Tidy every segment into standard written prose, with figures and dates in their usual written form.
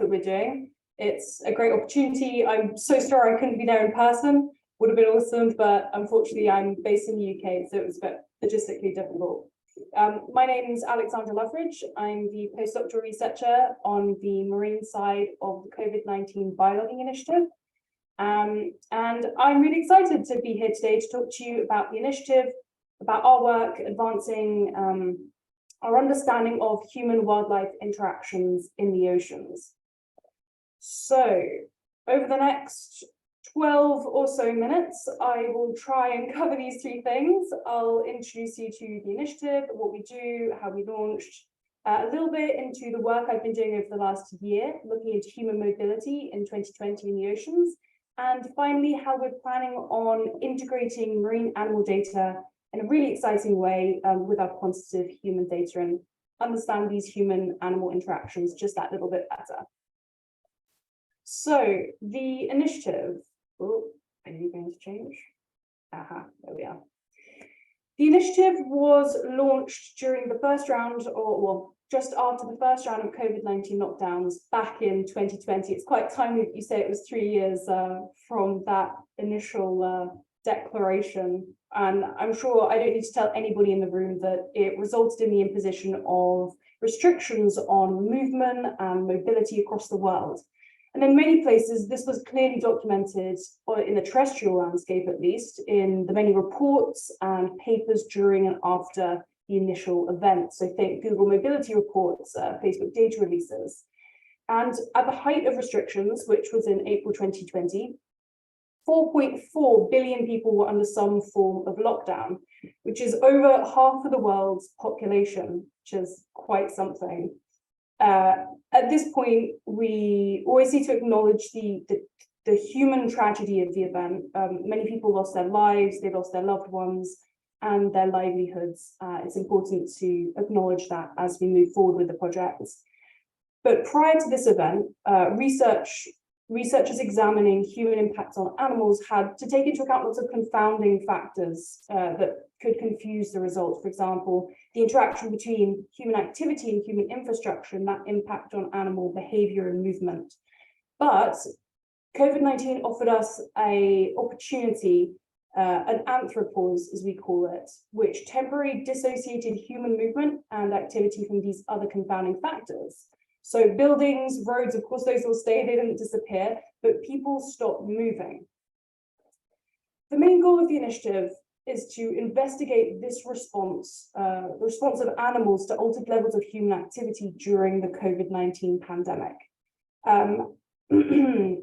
that we're doing. It's a great opportunity. I'm so sorry I couldn't be there in person. Would have been awesome, but unfortunately I'm based in the UK, so it was a bit logistically difficult. My name is Alexandra Loveridge. I'm the postdoctoral researcher on the marine side of the COVID-19 biologging initiative. And I'm really excited to be here today to talk to you about the initiative, about our work advancing our understanding of human-wildlife interactions in the oceans. So, over the next 12 or so minutes, I will try and cover these three things. I'll introduce you to the initiative, what we do, how we launched, a little bit into the work I've been doing over the last year, looking into human mobility in 2020 in the oceans, and finally, how we're planning on integrating marine animal data in a really exciting way with our quantitative human data and understand these human-animal interactions just that little bit better. So the initiative, oh, are you going to change? Aha, there we are. The initiative was launched during the first round, or well, just after the first round of COVID-19 lockdowns back in 2020. It's quite timely that you say it was 3 years from that initial declaration. And I'm sure I don't need to tell anybody in the room that it resulted in the imposition of restrictions on movement and mobility across the world. And in many places, this was clearly documented, or in the terrestrial landscape at least, in the many reports and papers during and after the initial event. So think Google mobility reports, Facebook data releases. And at the height of restrictions, which was in April 2020, 4.4 billion people were under some form of lockdown, which is over half of the world's population, which is quite something. At this point, we always need to acknowledge the human tragedy of the event. Many people lost their lives, they lost their loved ones and their livelihoods. It's important to acknowledge that as we move forward with the project. But prior to this event, researchers examining human impacts on animals had to take into account lots of confounding factors that could confuse the results. For example, the interaction between human activity and human infrastructure and that impact on animal behavior and movement. But COVID-19 offered us an opportunity, an anthropause, as we call it, which temporarily dissociated human movement and activity from these other confounding factors. So buildings, roads, of course, those will stay, they didn't disappear, but people stopped moving. The main goal of the initiative is to investigate this response, the response of animals to altered levels of human activity during the COVID-19 pandemic.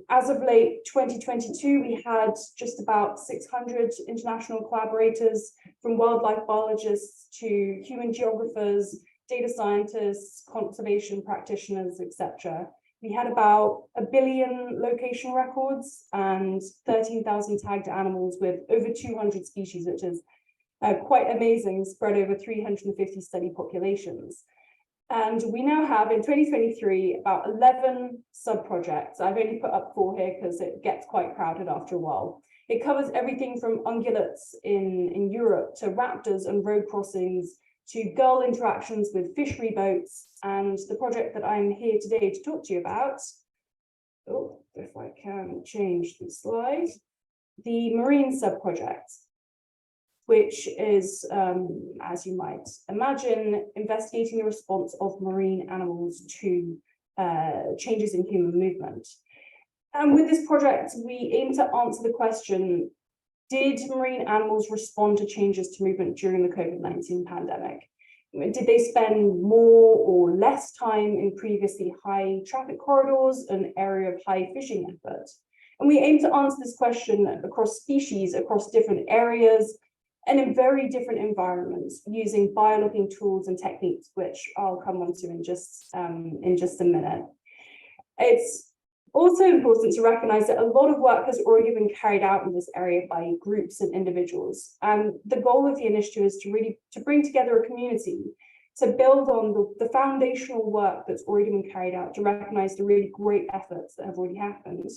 As of late 2022, we had just about 600 international collaborators, from wildlife biologists to human geographers, data scientists, conservation practitioners, etc. We had about 1 billion location records and 13,000 tagged animals with over 200 species, which is quite amazing, spread over 350 study populations. And we now have, in 2023, about 11 sub-projects. I've only put up 4 here because it gets quite crowded after a while. It covers everything from ungulates in Europe to raptors and road crossings, to gull interactions with fishery boats, and the project that I'm here today to talk to you about, oh, if I can change the slide, the marine sub-project, which is, as you might imagine, investigating the response of marine animals to changes in human movement. And with this project, we aim to answer the question, did marine animals respond to changes to movement during the COVID-19 pandemic? Did they spend more or less time in previously high traffic corridors, an area of high fishing effort? And we aim to answer this question across species, across different areas, and in very different environments, using biologging tools and techniques, which I'll come on to in just a minute. It's also important to recognize that a lot of work has already been carried out in this area by groups and individuals. And the goal of the initiative is to bring together a community, to build on the foundational work that's already been carried out, to recognize the really great efforts that have already happened,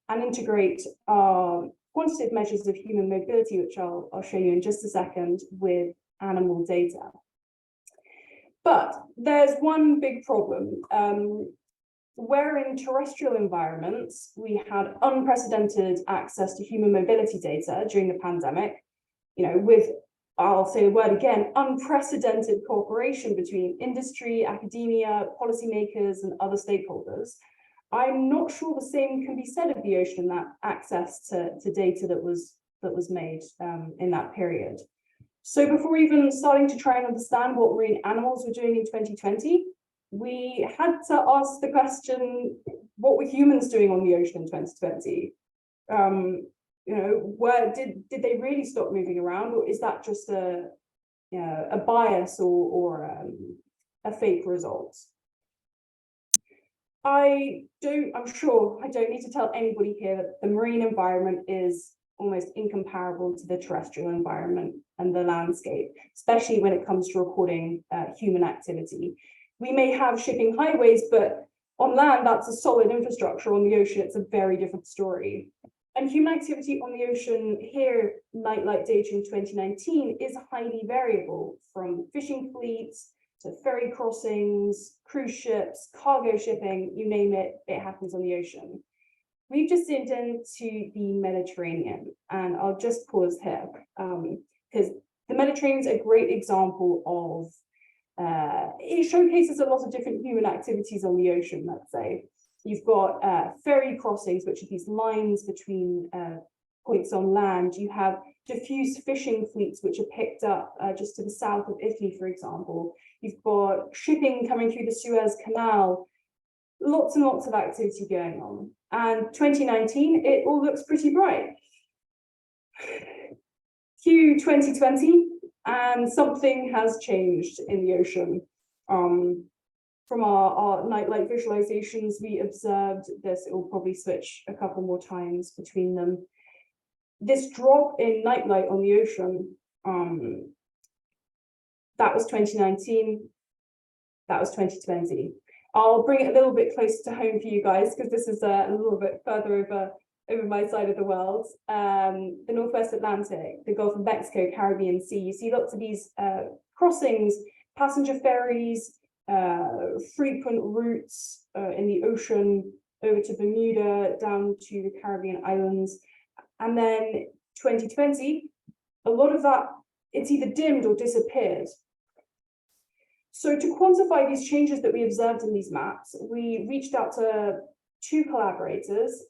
and integrate quantitative measures of human mobility, which I'll show you in just a second, with animal data. But there's one big problem. where in terrestrial environments, we had unprecedented access to human mobility data during the pandemic, with, I'll say the word again, unprecedented cooperation between industry, academia, policymakers, and other stakeholders. I'm not sure the same can be said of the ocean, that access to data that was made in that period. So before even starting to try and understand what marine animals were doing in 2020, we had to ask the question, what were humans doing on the ocean in 2020? Where did they really stop moving around, or is that just a bias or a fake result? I'm sure I don't need to tell anybody here that the marine environment is almost incomparable to the terrestrial environment and the landscape, especially when it comes to recording human activity. We may have shipping highways, but on land, that's a solid infrastructure. On the ocean, it's a very different story. And human activity on the ocean here, Nightlight data in 2019, is highly variable, from fishing fleets to ferry crossings, cruise ships, cargo shipping, you name it, it happens on the ocean. We've just zoomed into the Mediterranean, and I'll just pause here because the Mediterranean is a great example of, it showcases a lot of different human activities on the ocean, let's say. You've got ferry crossings, which are these lines between points on land. You have diffuse fishing fleets, which are picked up just to the south of Italy, for example. You've got shipping coming through the Suez Canal, lots and lots of activity going on. And 2019, it all looks pretty bright. Q 2020, and something has changed in the ocean. From our Nightlight visualizations, we observed this. It will probably switch a couple more times between them. This drop in Nightlight on the ocean, that was 2019, that was 2020. I'll bring it a little bit closer to home for you guys, because this is a little bit further over my side of the world. The Northwest Atlantic, the Gulf of Mexico, Caribbean Sea. You see lots of these crossings, passenger ferries, frequent routes in the ocean over to Bermuda, down to the Caribbean islands. And then 2020, a lot of that, it's either dimmed or disappeared. So to quantify these changes that we observed in these maps, we reached out to two collaborators,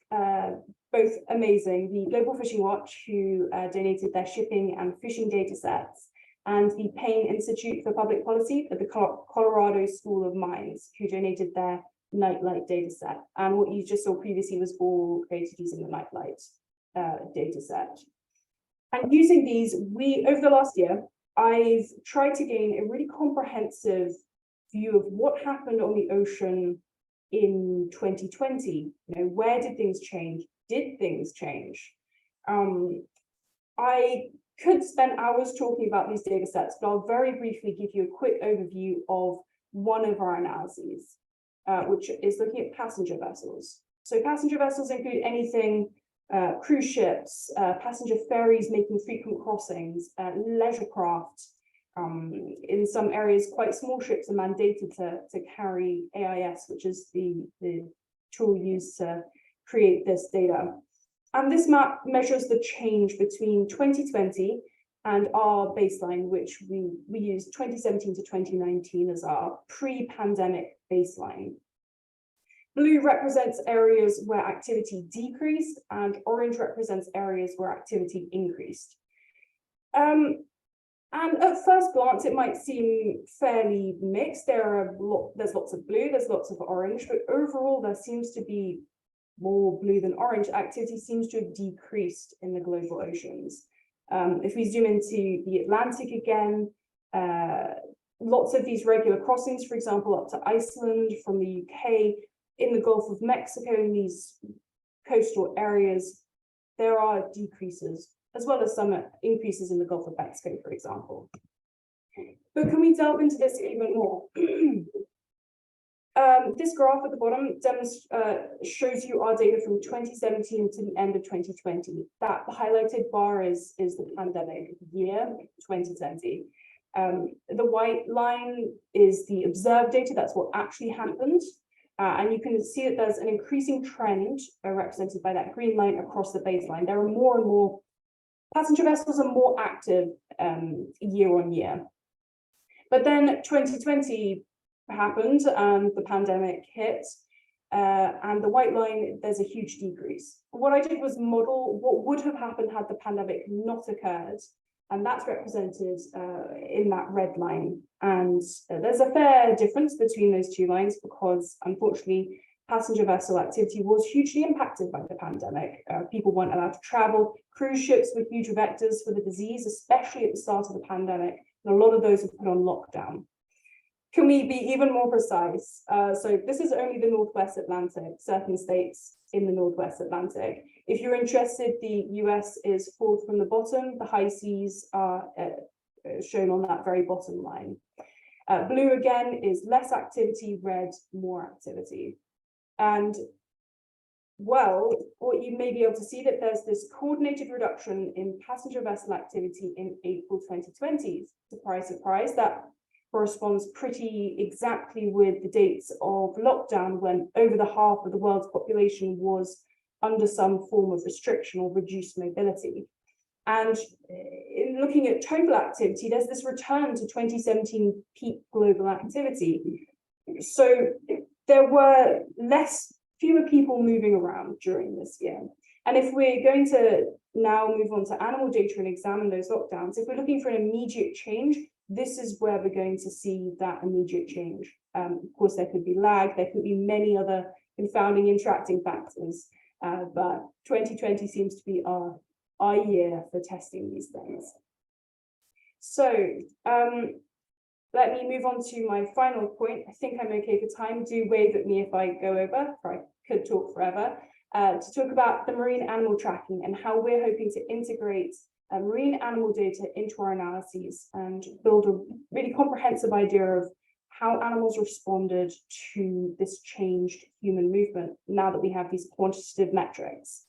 both amazing, the Global Fishing Watch, who donated their shipping and fishing data sets, and the Payne Institute for Public Policy at the Colorado School of Mines, who donated their Nightlight data set. And what you just saw previously was all created using the Nightlight data set. And using these, over the last year, I've tried to gain a really comprehensive view of what happened on the ocean in 2020. Where did things change? Did things change? I could spend hours talking about these data sets, but I'll very briefly give you a quick overview of one of our analyses, which is looking at passenger vessels. So passenger vessels include anything, cruise ships, passenger ferries making frequent crossings, leisure craft. In some areas, quite small ships are mandated to carry AIS, which is the tool used to create this data. And this map measures the change between 2020 and our baseline, which we used 2017 to 2019 as our pre-pandemic baseline. Blue represents areas where activity decreased, and orange represents areas where activity increased. And at first glance, it might seem fairly mixed. There's lots of blue, there's lots of orange, but overall there seems to be more blue than orange. Activity seems to have decreased in the global oceans. If we zoom into the Atlantic again, lots of these regular crossings, for example, up to Iceland from the UK, in the Gulf of Mexico, in these coastal areas, there are decreases, as well as some increases in the Gulf of Mexico, for example. But can we delve into this even more? This graph at the bottom shows you our data from 2017 to the end of 2020. That highlighted bar is the pandemic year, 2020. The white line is the observed data, that's what actually happened. And you can see that there's an increasing trend represented by that green line across the baseline. There are more and more passenger vessels are more active year on year. But then 2020 happened and the pandemic hit, and the white line, there's a huge decrease. What I did was model what would have happened had the pandemic not occurred, and that's represented in that red line. And there's a fair difference between those two lines because, unfortunately, passenger vessel activity was hugely impacted by the pandemic. People weren't allowed to travel. Cruise ships were huge vectors for the disease, especially at the start of the pandemic, and a lot of those were put on lockdown. Can we be even more precise? So this is only the Northwest Atlantic, certain states in the Northwest Atlantic. If you're interested, the US is fourth from the bottom. The high seas are shown on that very bottom line. Blue again is less activity, red more activity. And well, what you may be able to see that there's this coordinated reduction in passenger vessel activity in April 2020. Surprise, surprise, that corresponds pretty exactly with the dates of lockdown when over the half of the world's population was under some form of restriction or reduced mobility. And in looking at total activity, there's this return to 2017 peak global activity. So there were fewer people moving around during this year. And if we're going to now move on to animal data and examine those lockdowns, if we're looking for an immediate change, this is where we're going to see that immediate change. Of course, there could be lag, there could be many other confounding interacting factors, but 2020 seems to be our year for testing these things. So let me move on to my final point. I think I'm okay for time. Do wave at me if I go over, or I could talk forever, to talk about the marine animal tracking and how we're hoping to integrate marine animal data into our analyses and build a really comprehensive idea of how animals responded to this changed human movement now that we have these quantitative metrics.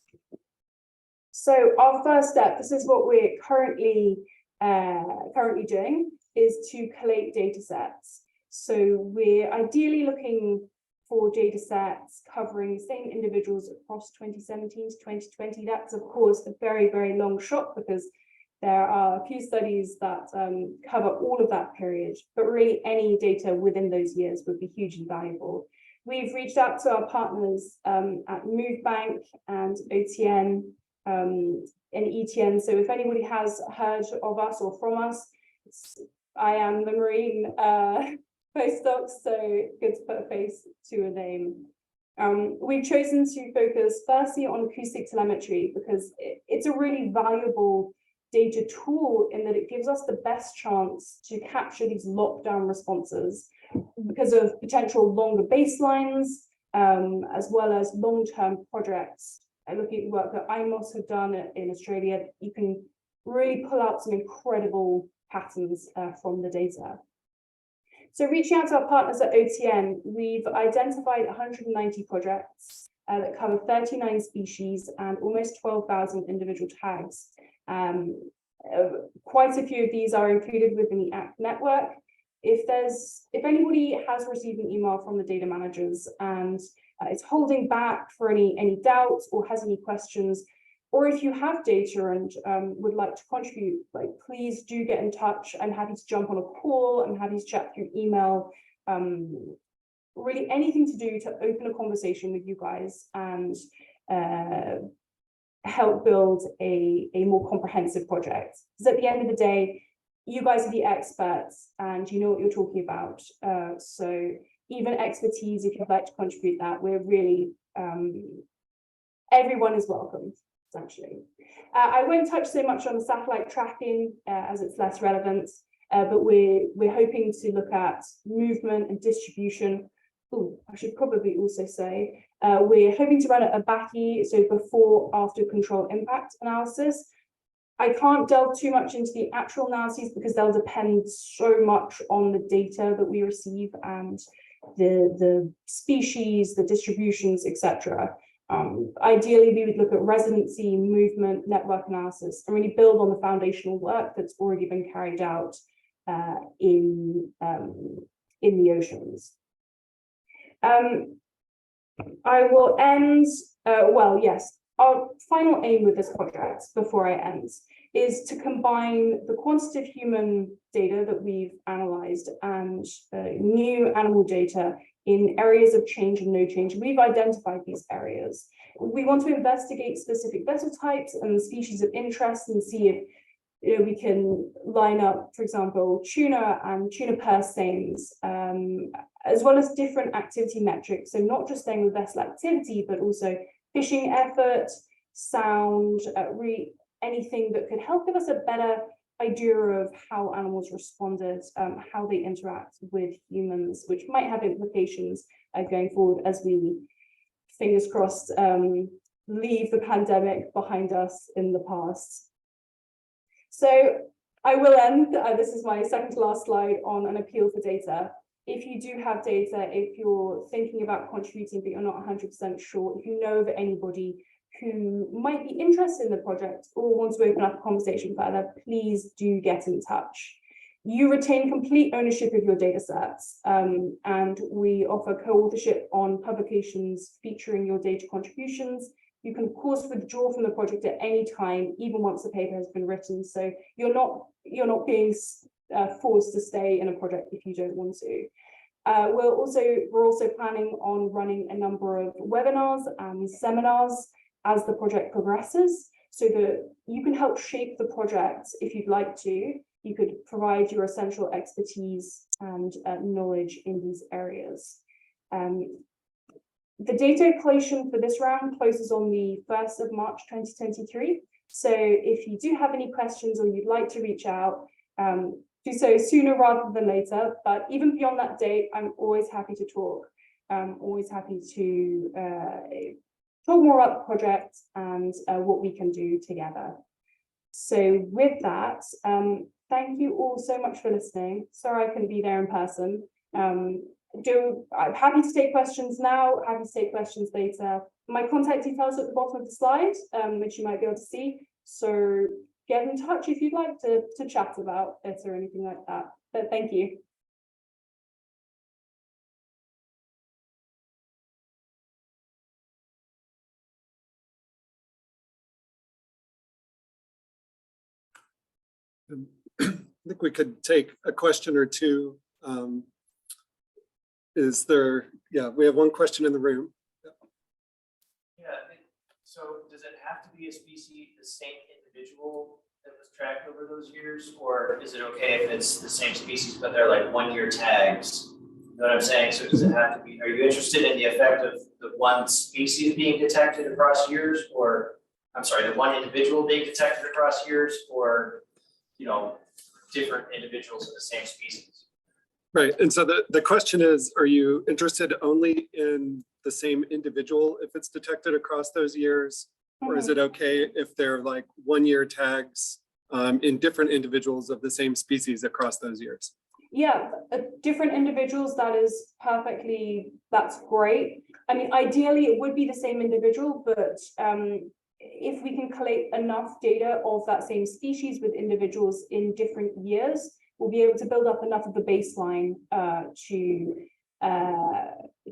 So our first step, this is what we're currently doing, is to collate data sets. So we're ideally looking for data sets covering the same individuals across 2017 to 2020. That's of course a very, very long shot because there are a few studies that cover all of that period, but really any data within those years would be hugely valuable. We've reached out to our partners at MoveBank and OTN and ETN. So if anybody has heard of us or from us, I am the marine postdoc, so good to put a face to a name. We've chosen to focus firstly on acoustic telemetry because it's a really valuable data tool in that it gives us the best chance to capture these lockdown responses because of potential longer baselines, as well as long-term projects. Looking at the work that IMOS have done in Australia, you can really pull out some incredible patterns from the data. So reaching out to our partners at OTN, we've identified 190 projects that cover 39 species and almost 12,000 individual tags. Quite a few of these are included within the ACT network. If anybody has received an email from the data managers and is holding back for any doubts or has any questions, or if you have data and would like to contribute, please do get in touch. I'm happy to jump on a call. I'm happy to chat through email. Really anything to do to open a conversation with you guys and help build a more comprehensive project. Because at the end of the day, you guys are the experts and you know what you're talking about. So even expertise, if you'd like to contribute that, we're really, everyone is welcome, essentially. I won't touch so much on the satellite tracking as it's less relevant, but we're hoping to look at movement and distribution. Oh, I should probably also say, we're hoping to run a BACI, so before after control impact analysis. I can't delve too much into the actual analyses because they'll depend so much on the data that we receive and the species, the distributions, etc. Ideally, we would look at residency, movement, network analysis, and really build on the foundational work that's already been carried out in the oceans. I will end, well, yes, our final aim with this project before I end is to combine the quantitative human data that we've analyzed and new animal data in areas of change and no change. We've identified these areas. We want to investigate specific vessel types and species of interest and see if we can line up, for example, tuna and tuna purse seines, as well as different activity metrics. So not just staying with vessel activity, but also fishing effort, sound, anything that could help give us a better idea of how animals responded, how they interact with humans, which might have implications going forward as we, fingers crossed, leave the pandemic behind us in the past. So I will end, this is my second to last slide, on an appeal for data. If you do have data, if you're thinking about contributing but you're not 100% sure, if you know of anybody who might be interested in the project or wants to open up a conversation further, please do get in touch. You retain complete ownership of your data sets, and we offer co-authorship on publications featuring your data contributions. You can, of course, withdraw from the project at any time, even once the paper has been written. So you're not being forced to stay in a project if you don't want to. We're also planning on running a number of webinars and seminars as the project progresses, so that you can help shape the project if you'd like to. You could provide your essential expertise and knowledge in these areas. The data collation for this round closes on the 1st of March 2023. So if you do have any questions or you'd like to reach out, do so sooner rather than later. But even beyond that date, I'm always happy to talk. I'm always happy to talk more about the project and what we can do together. So with that, thank you all so much for listening. Sorry I couldn't be there in person. I'm happy to take questions now, happy to take questions later. My contact details are at the bottom of the slide, which you might be able to see. So get in touch if you'd like to chat about it or anything like that. But thank you. I think we could take a question or two. Is there, yeah, we have one question in the room. Yeah, so does it have to be a species, the same individual that was tracked over those years? Or is it okay if it's the same species, but they're like 1-year tags? You know what I'm saying? So does it have to be, are you interested in the effect of the one species being detected across years, or, I'm sorry, the one individual being detected across years, or, you know, different individuals of the same species? Right, and so the question is, are you interested only in the same individual if it's detected across those years? Or is it okay if they're like 1-year tags in different individuals of the same species across those years? Yeah, different individuals, that's great. I mean, ideally it would be the same individual, but if we can collate enough data of that same species with individuals in different years, we'll be able to build up enough of the baseline to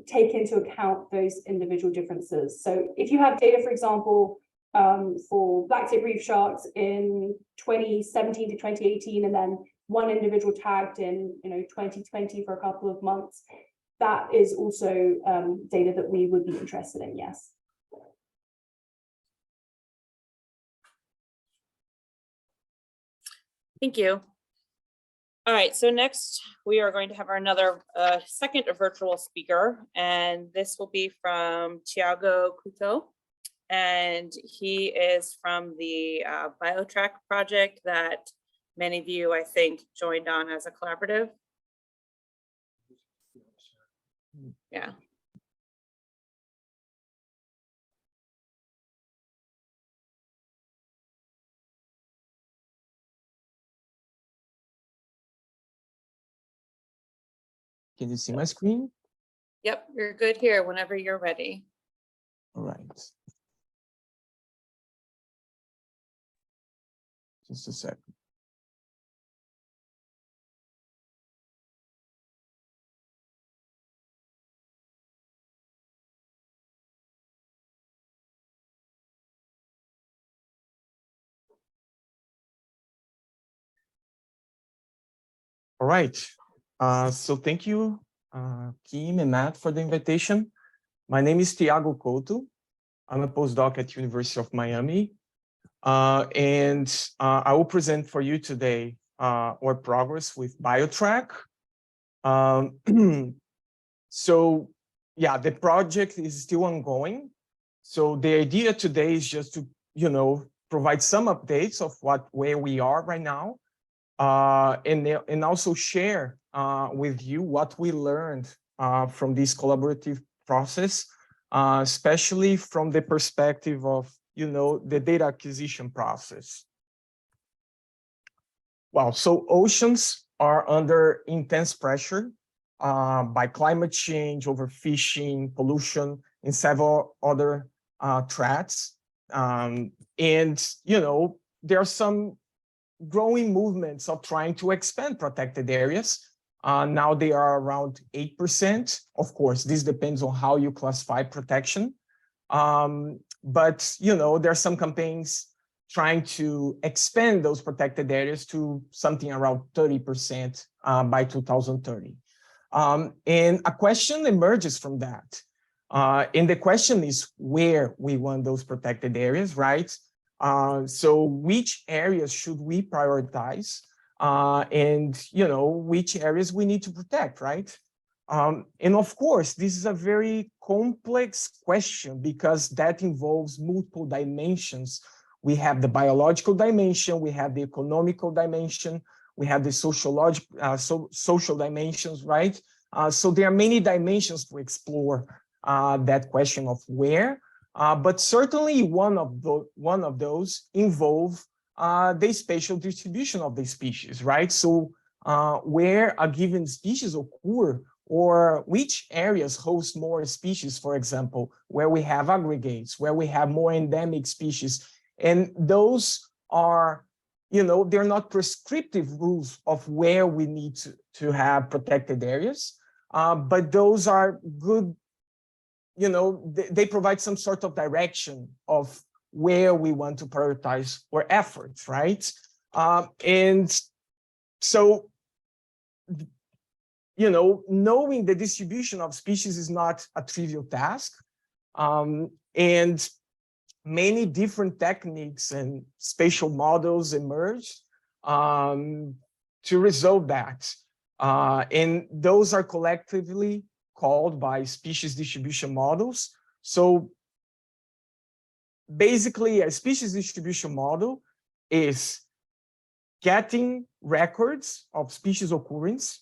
take into account those individual differences. So if you have data, for example, for black-tip reef sharks in 2017 to 2018, and then one individual tagged in 2020 for a couple of months, that is also data that we would be interested in, yes. Thank you. All right, so next we are going to have another second virtual speaker, and this will be from Thiago Couto, and he is from the BioTrack project that many of you, I think, joined on as a collaborative. Yeah. Can you see my screen? Yep, you're good here whenever you're ready. All right. Just a sec. All right. So thank you, Kim and Matt, for the invitation. My name is Tiago Couto. I'm a postdoc at University of Miami. And I will present for you today our progress with BioTrack. So yeah, the project is still ongoing. So the idea today is just to, provide some updates of where we are right now, and also share with you what we learned from this collaborative process, especially from the perspective of, the data acquisition process. Well, so oceans are under intense pressure by climate change, overfishing, pollution, and several other threats. And, there are some growing movements of trying to expand protected areas. Now they are around 8%. Of course, this depends on how you classify protection. But, there are some campaigns trying to expand those protected areas to something around 30% by 2030. And a question emerges from that. And the question is where we want those protected areas, right? So which areas should we prioritize? And, which areas we need to protect, right? And of course, this is a very complex question because that involves multiple dimensions. We have the biological dimension, we have the economical dimension, we have the social dimensions, right? So there are many dimensions to explore that question of where, but certainly one of those involve the spatial distribution of the species, right? So where a given species occur, or which areas host more species, for example, where we have aggregates, where we have more endemic species. And those are, they're not prescriptive rules of where we need to have protected areas, but those are good, they provide some sort of direction of where we want to prioritize our efforts, right? And so, knowing the distribution of species is not a trivial task. And many different techniques and spatial models emerge to resolve that. And those are collectively called by species distribution models. So basically, a species distribution model is getting records of species occurrence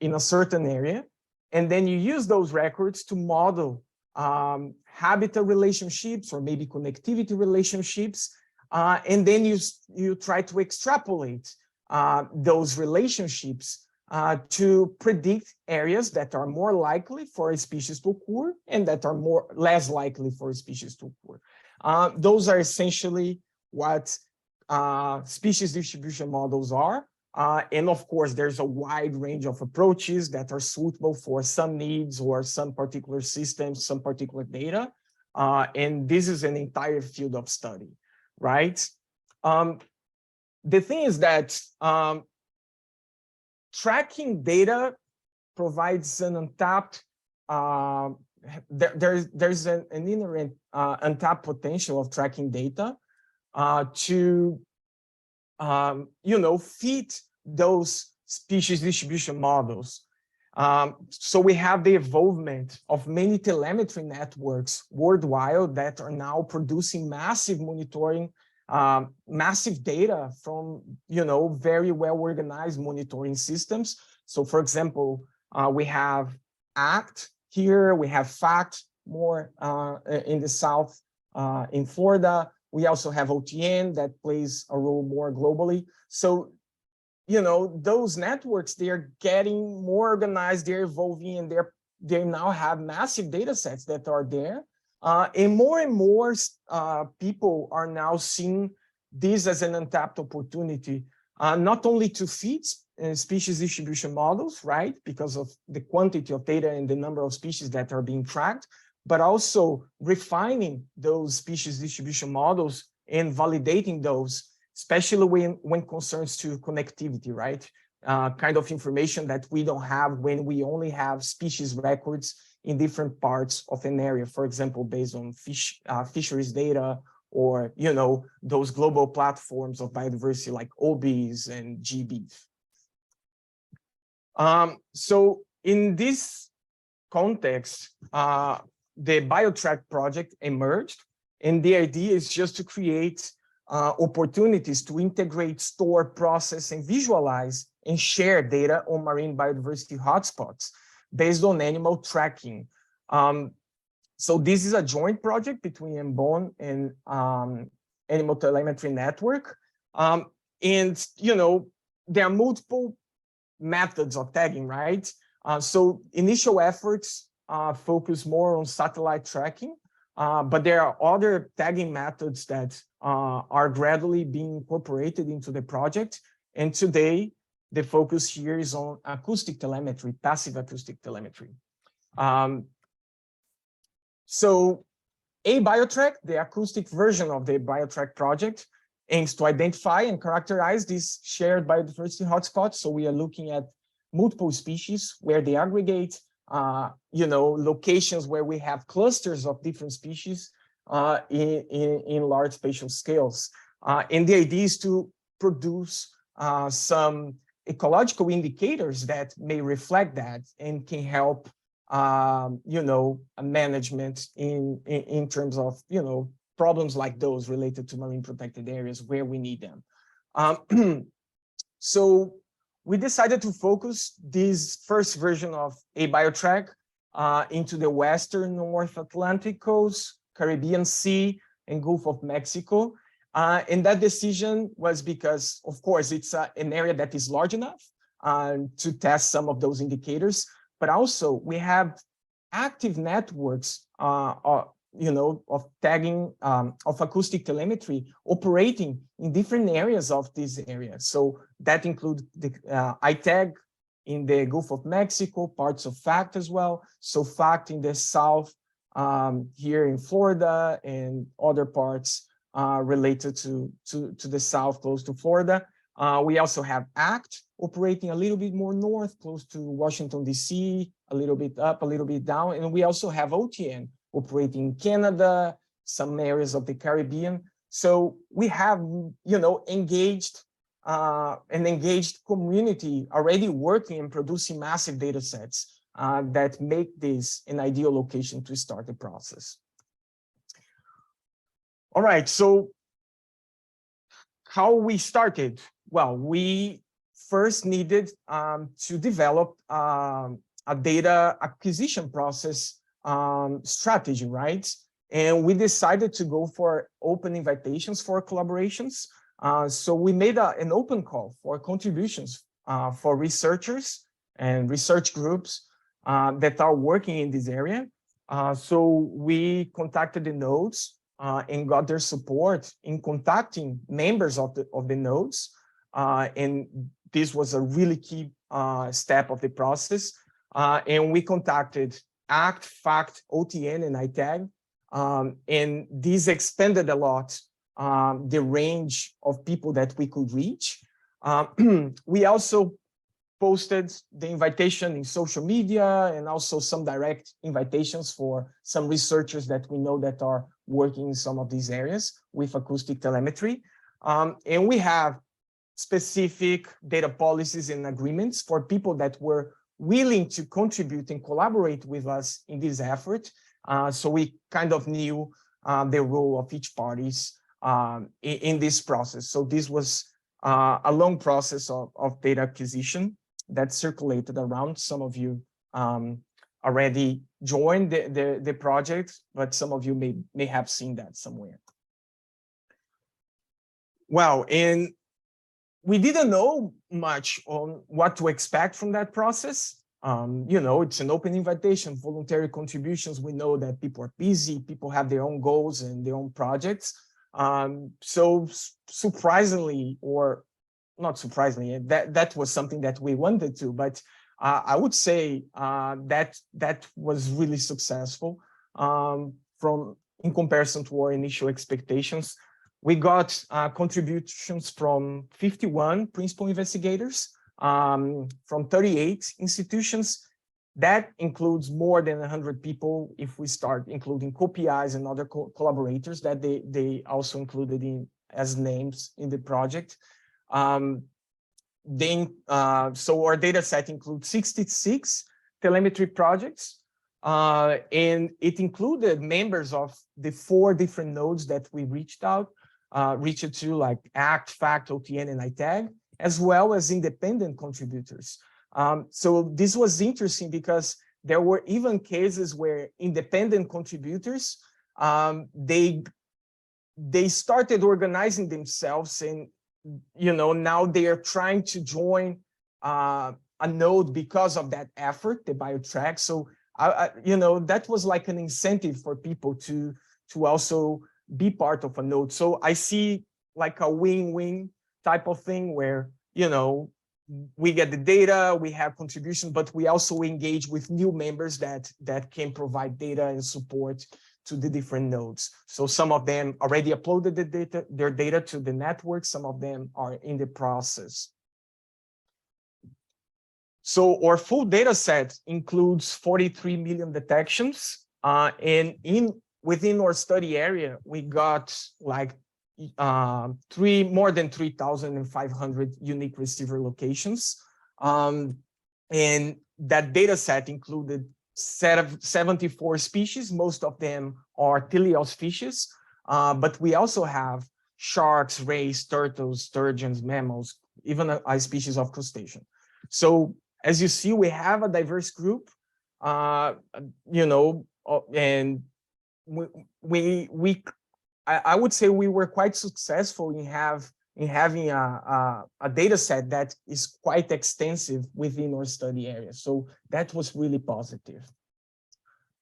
in a certain area, and then you use those records to model habitat relationships or maybe connectivity relationships, and then you try to extrapolate those relationships to predict areas that are more likely for a species to occur and that are less likely for a species to occur. Those are essentially what species distribution models are. And of course, there's a wide range of approaches that are suitable for some needs or some particular systems, some particular data. And this is an entire field of study, right? The thing is that tracking data provides an untapped, there's an inherent untapped potential of tracking data to fit those species distribution models. So we have the evolvement of many telemetry networks worldwide that are now producing massive monitoring, massive data from, very well organized monitoring systems. So for example, we have ACT here, we have FACT more in the South in Florida. We also have OTN that plays a role more globally. So, those networks, they're getting more organized, they're evolving, and they now have massive data sets that are there. And more people are now seeing this as an untapped opportunity, not only to feed species distribution models, right? Because of the quantity of data and the number of species that are being tracked, but also refining those species distribution models and validating those, especially when concerns to connectivity, right? kind of information that we don't have when we only have species records in different parts of an area, for example, based on fisheries data, or, you know, those global platforms of biodiversity like OBIS and GBIF. So in this context, the BioTrack project emerged, and the idea is just to create opportunities to integrate, store, process, and visualize and share data on marine biodiversity hotspots based on animal tracking. So this is a joint project between MBON and Animal Telemetry Network. And, you know, there are multiple methods of tagging, right? So initial efforts focus more on satellite tracking, but there are other tagging methods that are gradually being incorporated into the project. And today, the focus here is on acoustic telemetry, passive acoustic telemetry. So BioTrack, the acoustic version of the BioTrack project, aims to identify and characterize these shared biodiversity hotspots. So we are looking at multiple species where they aggregate, you know, locations where we have clusters of different species in large spatial scales. And the idea is to produce some ecological indicators that may reflect that and can help you know, management in terms of, you know, problems like those related to marine protected areas where we need them. So we decided to focus this first version of BioTrack into the Western North Atlantic coast, Caribbean Sea, and Gulf of Mexico. And that decision was because, of course, it's an area that is large enough to test some of those indicators. But also we have active networks, you know, of tagging, of acoustic telemetry operating in different areas of this area. So that includes the ITAG in the Gulf of Mexico, parts of FACT as well. So FACT in the south here in Florida, and other parts related to the south close to Florida. We also have ACT operating a little bit more north, close to Washington, D.C., a little bit up, a little bit down. And we also have OTN operating in Canada, some areas of the Caribbean. So we have, you know, an engaged community already working and producing massive data sets that make this an ideal location to start the process. All right, so how we started? Well, we first needed to develop a data acquisition process strategy, right? And we decided to go for open invitations for collaborations. So we made an open call for contributions for researchers and research groups that are working in this area. So we contacted the nodes and got their support in contacting members of the nodes. And this was a really key step of the process. And we contacted ACT, FACT, OTN, and ITAG. And this expanded a lot the range of people that we could reach. We also posted the invitation in social media, and also some direct invitations for some researchers that we know that are working in some of these areas with acoustic telemetry. And we have specific data policies and agreements for people that were willing to contribute and collaborate with us in this effort. So we kind of knew the role of each parties in this process. So this was a long process of data acquisition that circulated around. Some of you already joined the project, but some of you may have seen that somewhere. Well, and we didn't know much on what to expect from that process. You know, it's an open invitation, voluntary contributions. We know that people are busy, people have their own goals and their own projects. So surprisingly, or not surprisingly, that was something that we wanted to, but I would say that was really successful in comparison to our initial expectations. We got contributions from 51 principal investigators from 38 institutions. That includes more than 100 people if we start including co-PIs and other collaborators that they also included in as names in the project. So our data set includes 66 telemetry projects, and it included members of the 4 different nodes that we reached to, like ACT, FACT, OTN, and ITAG, as well as independent contributors. So this was interesting because there were even cases where independent contributors, they started organizing themselves, and now they are trying to join a node because of that effort, the BioTrack. So that was like an incentive for people to also be part of a node. So I see like a win-win type of thing where we get the data, we have contribution, but we also engage with new members that can provide data and support to the different nodes. So some of them already uploaded their data to the network. Some of them are in the process. So our full data set includes 43 million detections. And within our study area, we got like more than 3,500 unique receiver locations. And that data set included 74 species. Most of them are teleost fishes, but we also have sharks, rays, turtles, sturgeons, mammals, even a species of crustacean. So as you see, we have a diverse group, and I would say we were quite successful in having a data set that is quite extensive within our study area. So that was really positive.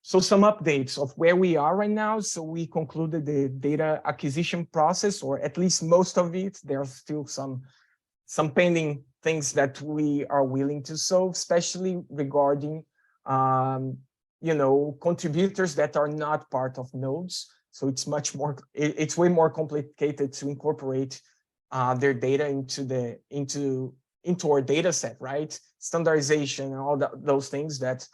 So some updates of where we are right now. So we concluded the data acquisition process, or at least most of it. There are still some pending things that we are willing to solve, especially regarding contributors that are not part of nodes. So it's it's way more complicated to incorporate their data into our data set, right? Standardization and all those things that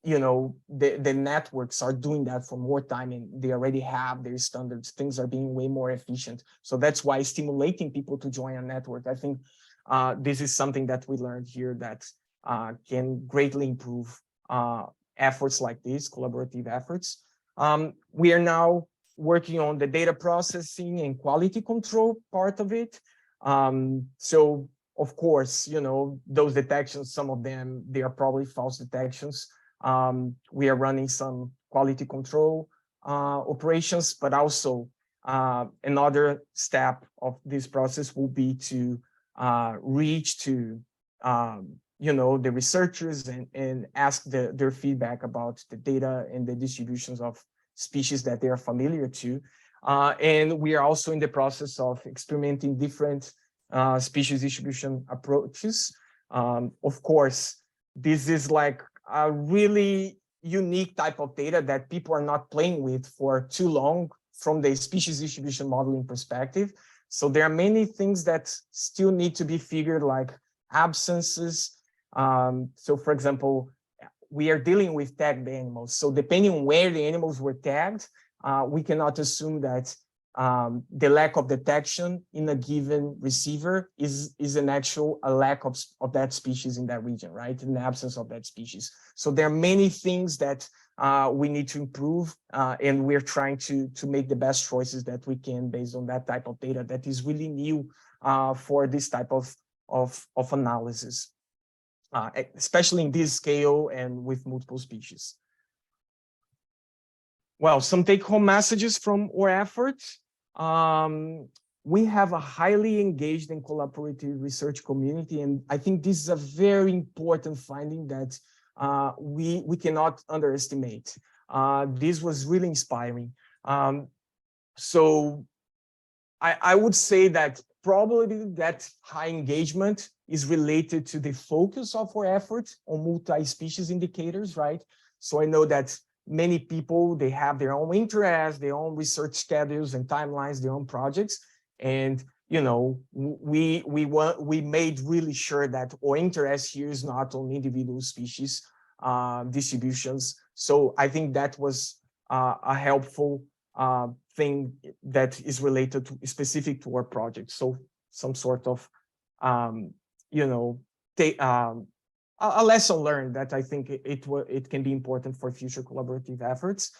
the networks are doing that for more time, and they already have their standards. Things are being way more efficient. So that's why stimulating people to join a network, I think this is something that we learned here that can greatly improve efforts like these, collaborative efforts. We are now working on the data processing and quality control part of it. So of course, those detections, some of them, they are probably false detections. We are running some quality control operations, but also another step of this process will be to reach to the researchers and ask their feedback about the data and the distributions of species that they are familiar to. And we are also in the process of experimenting different species distribution approaches. Of course, this is like a really unique type of data that people are not playing with for too long from the species distribution modeling perspective. So there are many things that still need to be figured, like absences. So for example, we are dealing with tagged animals. So depending on where the animals were tagged, we cannot assume that the lack of detection in a given receiver is a lack of that species in that region, right? In the absence of that species. So there are many things that we need to improve, and we're trying to make the best choices that we can based on that type of data that is really new for this type of analysis, especially in this scale and with multiple species. Well, some take-home messages from our efforts. We have a highly engaged and collaborative research community, and I think this is a very important finding that we cannot underestimate. This was really inspiring. So I would say that probably that high engagement is related to the focus of our efforts on multi-species indicators, right? So I know that many people, they have their own interests, their own research schedules and timelines, their own projects. And you know, we made really sure that our interest here is not on individual species distributions. So I think that was a helpful thing that is related to specific to our project. So some sort of, you know, a lesson learned that I think it can be important for future collaborative efforts.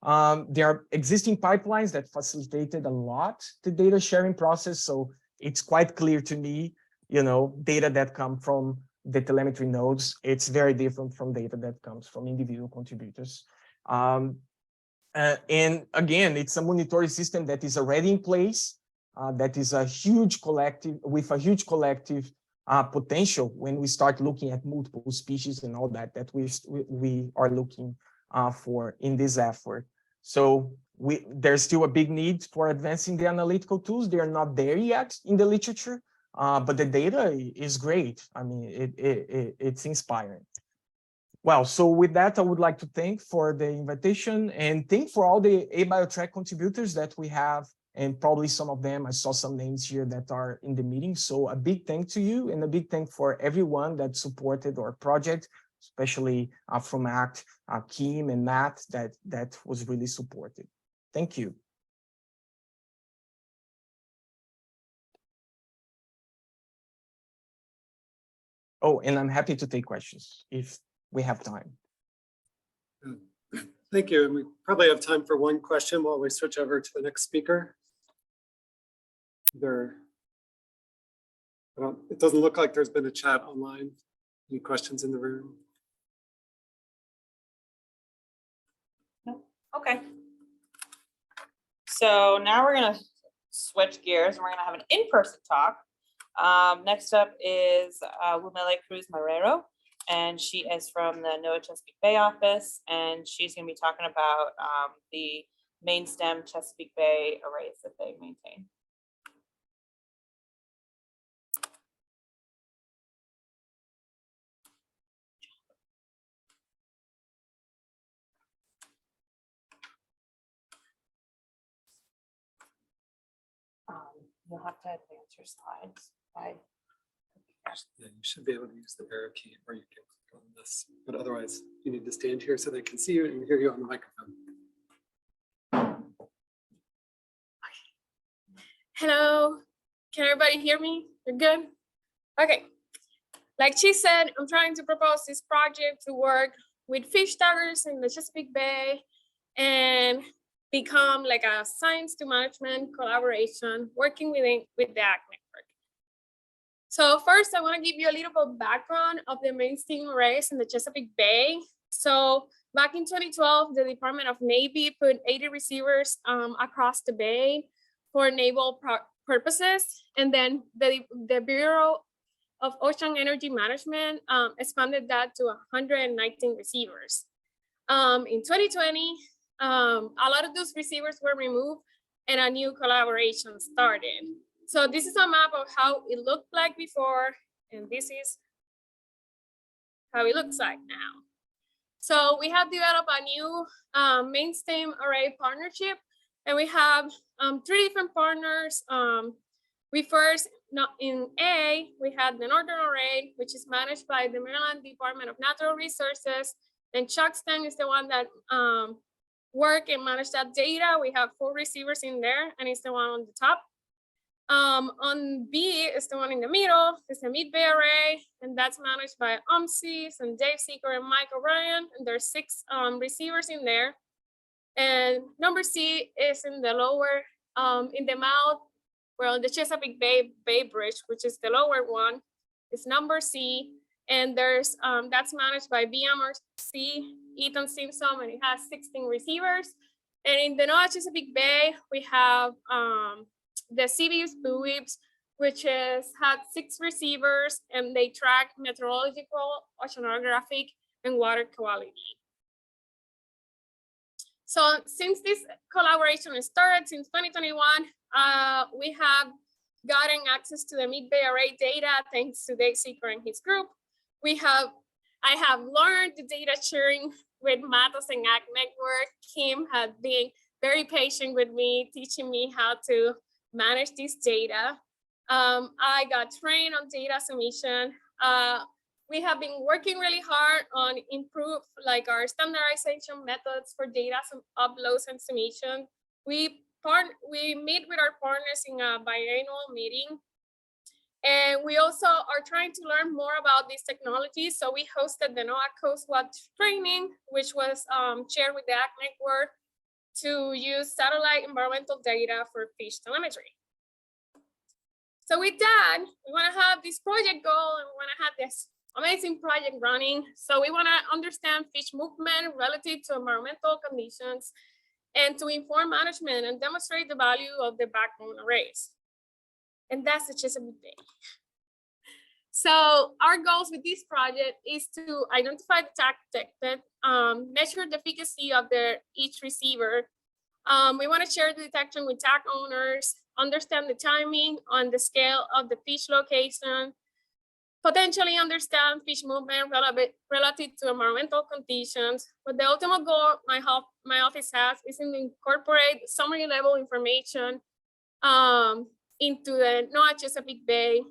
There are existing pipelines that facilitated a lot the data sharing process. So it's quite clear to me, you know, data that come from the telemetry nodes, it's very different from data that comes from individual contributors. And again, it's a monitoring system that is already in place, that is a huge collective, with a huge collective potential when we start looking at multiple species and all that, that we are looking for in this effort. So there's still a big need for advancing the analytical tools. They are not there yet in the literature, but the data is great. I mean, it's inspiring. Well, so with that, I would like to thank for the invitation and thank for all the ABioTrack contributors that we have, and probably some of them, I saw some names here that are in the meeting. So a big thank to you and a big thank for everyone that supported our project, especially from ACT, Kim and Matt, that was really supported. Thank you. Oh, and I'm happy to take questions if we have time. Thank you. And we probably have time for one question while we switch over to the next speaker. It doesn't look like there's been a chat online. Any questions in the room? No. Okay. So now we're gonna switch gears and we're gonna have an in-person talk. Next up is Wumele Cruz Marrero, and she is from the NOAA Chesapeake Bay office, and she's gonna be talking about the main stem Chesapeake Bay arrays that they maintain. You'll have to advance your slides by. Yeah, you should be able to use the arrow key, or you can click on this, but otherwise you need to stand here so they can see you and hear you on the microphone. Hello, can everybody hear me? You're good? Okay, like she said, I'm trying to propose this project to work with fish taggers in the Chesapeake Bay and become like a science to management collaboration working with the ACT network. So first, I want to give you a little bit of background of the main stem arrays in the Chesapeake Bay. So back in 2012, the Department of Navy put 80 receivers across the bay for naval purposes. And then the Bureau of Ocean Energy Management expanded that to 119 receivers. In 2020, a lot of those receivers were removed and a new collaboration started. So this is a map of how it looked like before, and this is how it looks like now. So we have developed a new main stem array partnership, and we have 3 different partners. We first, in A, we had the Northern Array, which is managed by the Maryland Department of Natural Resources. And Chuckston is the one that work and manage that data. We have 4 receivers in there, and it's the one on the top. On B is the one in the middle. It's the Mid Bay Array, and that's managed by UMSIS and Dave Seeker and Mike O'Brien. And there's 6 receivers in there. And number C is in the lower, in the mouth, well, the Chesapeake Bay Bridge, which is the lower one, is number C. And there's that's managed by BMRC, Ethan Simpson, and it has 16 receivers. And in the NOAA Chesapeake Bay, we have the CBS buoys, which had 6 receivers, and they track meteorological, oceanographic, and water quality. So since this collaboration started since 2021, we have gotten access to the Mid Bay Array data thanks to Dave Seeker and his group. I have learned the data sharing with Matos and ACT Network. Kim had been very patient with me, teaching me how to manage this data. I got trained on data submission. We have been working really hard on improve like our standardization methods for data uploads and submission. We meet with our partners in a biannual meeting. And we also are trying to learn more about these technologies. So we hosted the NOAA Coast Watch training, which was shared with the ACT network to use satellite environmental data for fish telemetry. So with that, we want to have this project goal and we want to have this amazing project running. So we want to understand fish movement relative to environmental conditions and to inform management and demonstrate the value of the backbone arrays. And that's the Chesapeake Bay. So our goals with this project is to identify the tag detected, measure the efficacy of each receiver. We want to share the detection with tag owners, understand the timing on the scale of the fish location, potentially understand fish movement relative to environmental conditions. But the ultimate goal my office has is to incorporate summary level information into the NOAA Chesapeake Bay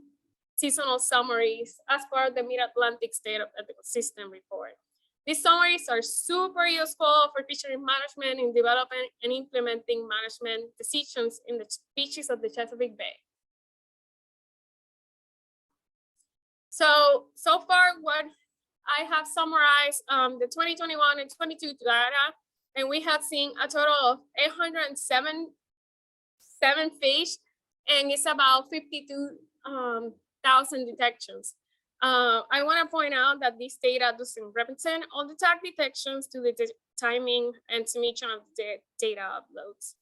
seasonal summaries as part of the Mid-Atlantic State of Ecosystem report. These summaries are super useful for fishery management in developing and implementing management decisions in the species of the Chesapeake Bay. So far what I have summarized the 2021 and 22 data, and we have seen a total of 807 fish, and it's about 52,000 detections. I want to point out that this data doesn't represent all the tag detections to the timing and submission of the data uploads.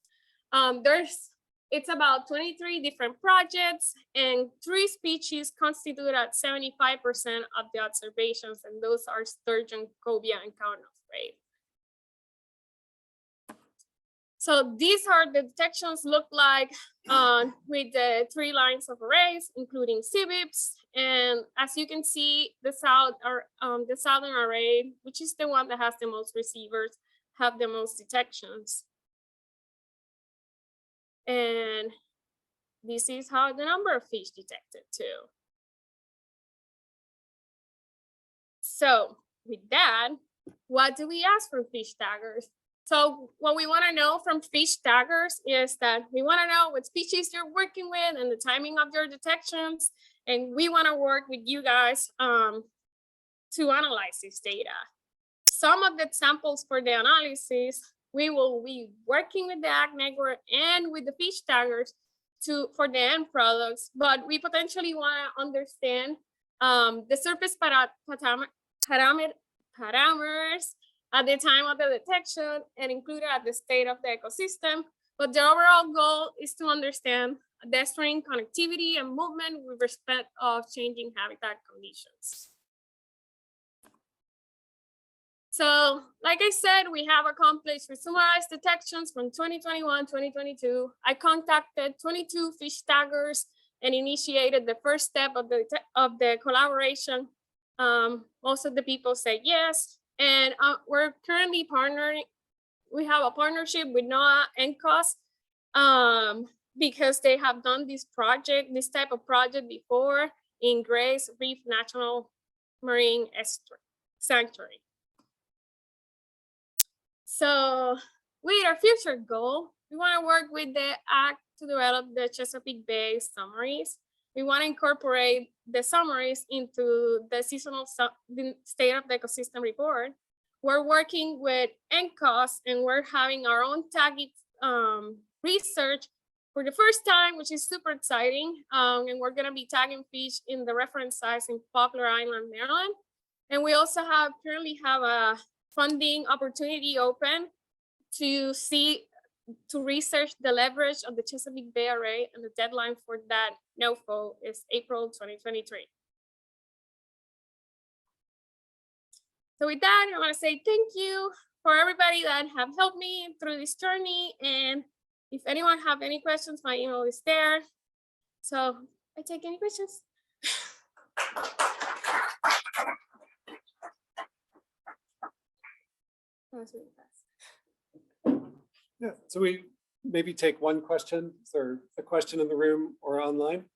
It's about 23 different projects, and 3 species constitute at 75% of the observations, and those are sturgeon, cobia, and cownose ray. So these are the detections look like with the 3 lines of arrays, including CBIPs. And as you can see, the southern array, which is the one that has the most receivers, have the most detections. And this is how the number of fish detected too. So with that, what do we ask from fish taggers? So what we want to know from fish taggers is that we want to know what species you're working with and the timing of your detections. And we want to work with you guys to analyze this data. Some of the examples for the analysis, we will be working with the ACT network and with the fish taggers for the end products, but we potentially want to understand the surface parameters at the time of the detection and include at the state of the ecosystem. But the overall goal is to understand the string connectivity and movement with respect of changing habitat conditions. So, like I said, we have accomplished summarized detections from 2021, 2022. I contacted 22 fish taggers and initiated the first step of the collaboration. Most of the people said yes, and we're currently partnering. We have a partnership with NOAA and NCOS because they have done this type of project before in Grays Reef National Marine Sanctuary. So with our future goal, we want to work with the ACT to develop the Chesapeake Bay summaries. We want to incorporate the summaries into the seasonal state of the ecosystem report. We're working with NCOS and we're having our own tagging research for the first time, which is super exciting. And we're going to be tagging fish in the reference size in Poplar Island, Maryland. And we also currently have a funding opportunity open to research the leverage of the Chesapeake Bay Array, and the deadline for that NOFO is April 2023. So with that, I want to say thank you for everybody that have helped me through this journey. And if anyone have any questions, my email is there. So I take any questions. That was really fast. Yeah, so we maybe take one question. Is there a question in the room or online?